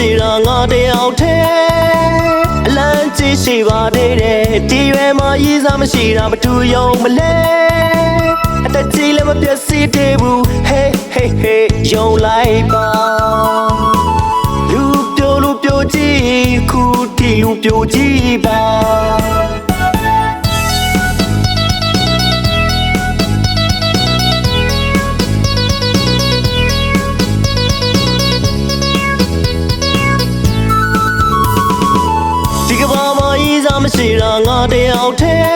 မရှိတာငါတယောက်တည်းအလန်းကြီးရှိပါသေးတယ်ဒီရွယ်မှာရည်စားမရှိတာမတူယုံမလဲအသက်ကြီးလည်းမပြည့်စည်သေးဘူး Hey hey hey ယုံလိုက်ပါလူပြိုကြည့်ခုတီလူပြိုကြည့်ပါမရှိတာငါတယောက်တည်း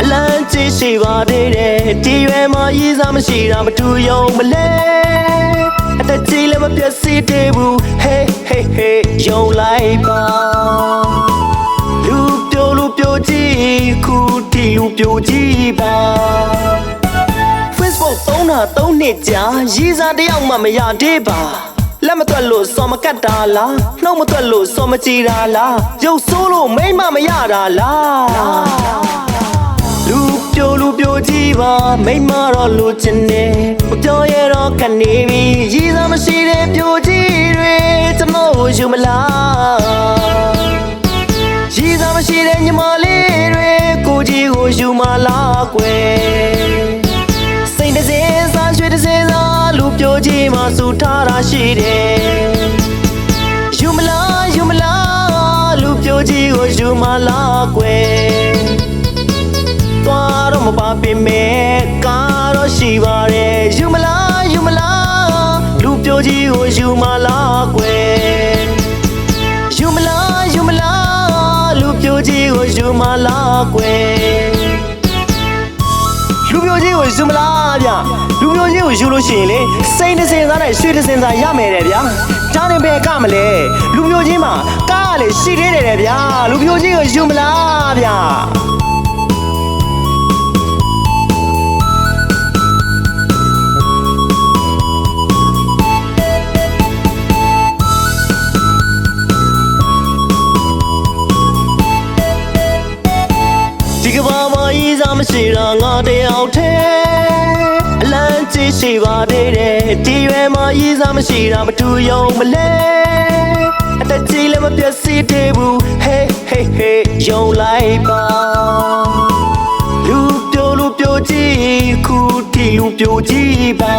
အလန်းကြီးရှိပါသေးတယ်ဒီရွယ်မှာရည်စားမရှိတာမတူယုံမလဲအသက်ကြီးလည်းမပြည့်စည်သေးဘူး Hey hey hey ယုံလိုက်ပါလူပြိုကြည့်ခုတီလူပြိုကြည့်ပါ Facebook သုံးတာ3နှစ်ကြာရည်စားတယောက်မှမရသေးပါလက်မတွက်လို့စော်မကတ်တာလားနှုတ်မတွက်လို့စော်မကြည်တာလားရုပ်ဆိုးလို့မိမမရတာလားလူပြိုကြည့်ပါမိမတော့လိုချင်တယ်မပြောရတော့ကနေပြီရည်စားမရှိတဲ့ပြိုကြည့်တွေကျွန်တော်ကိုယူမလားရည်စားမရှိတဲ့ညီမလေးတွေကိုကြီးကိုယူမလားကွယ်စိတ်တစ်စင်းစားရွှေတစ်စင်းစားလူပြိုကြည့်မှစူထားတာရှိတယ်ယူမလားလူပြိုကြည့်ကိုယူမလားကွယ်သွားတော့မပါပြင်မဲ့ကားတော့ရှိပါတယ်ယူမလားလူပြိုကြည့်ကိုယူမလားကွယ်ယူမလားလူပြိုကြည့်ကိုယူမလားကွယ်လူပြိုကြီးကိုယူမလားဗျလူပြိုကြီးကိုယူလို့ရှိရင်လေစိတ်တစ်စင်စားနဲ့ရွှေတစ်စင်စားရမယ်တဲ့ဗျာဒါနဲ့ပဲကမလဲလူပြိုကြီးမှာကားကလေရှိသေးတယ်တဲ့ဗျာလူပြိုကြီးကိုယူမလားဗျာဒီကဘာမှာရည်စားမရှိတာငါတယောက်တည်းအလန်းကြီးရှိပါသေးတယ်ဒီရွယ်မှာရည်စားမရှိတာမတူယုံမလဲအသက်ကြီးလည်းမပြည့်စည်သေးဘူး Hey hey hey ယုံလိုက်ပါလူပြိုကြည့်ခုတီလူပြိုကြည့်ပါ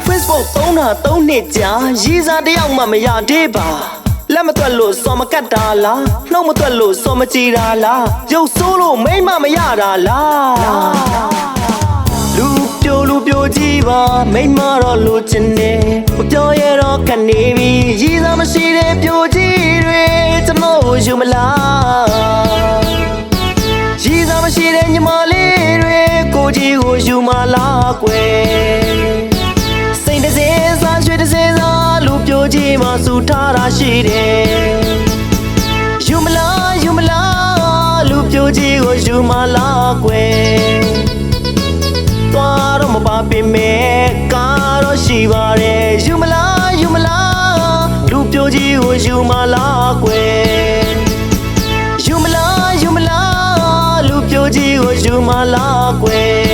Facebook သုံးတာ3နှစ်ကြာရည်စားတယောက်မှမရသေးပါလက်မတွက်လို့စော်မကတ်တာလားနှုတ်မတွက်လို့စော်မကြည်တာလားရုပ်ဆိုးလို့မိမမရတာလားလူပြိုကြည့်ပါမိမတော့လိုချင်တယ်မပြောရတော့ကနေပြီရည်စားမရှိတဲ့ပြိုကြည့်တွေကျွန်တော်ကိုယူမလားရည်စားမရှိတဲ့ညီမလေးတွေကိုကြီးကိုယူမလားကွယ်စိတ်တစ်စင်းစားရွှေတစ်စင်းစားလူပြိုကြည့်မှစူထားတာရှိတယ်ယူမလားလူပြိုကြည့်ကိုယူမလားကွယ်သွားတော့မပါပြင်မဲ့ကားတော့ရှိပါတယ်ယူမလားလူပြိုကြည့်ကိုယူမလားကွယ်ယူမလားလူပြိုကြည့်ကိုယူမလားကွယ်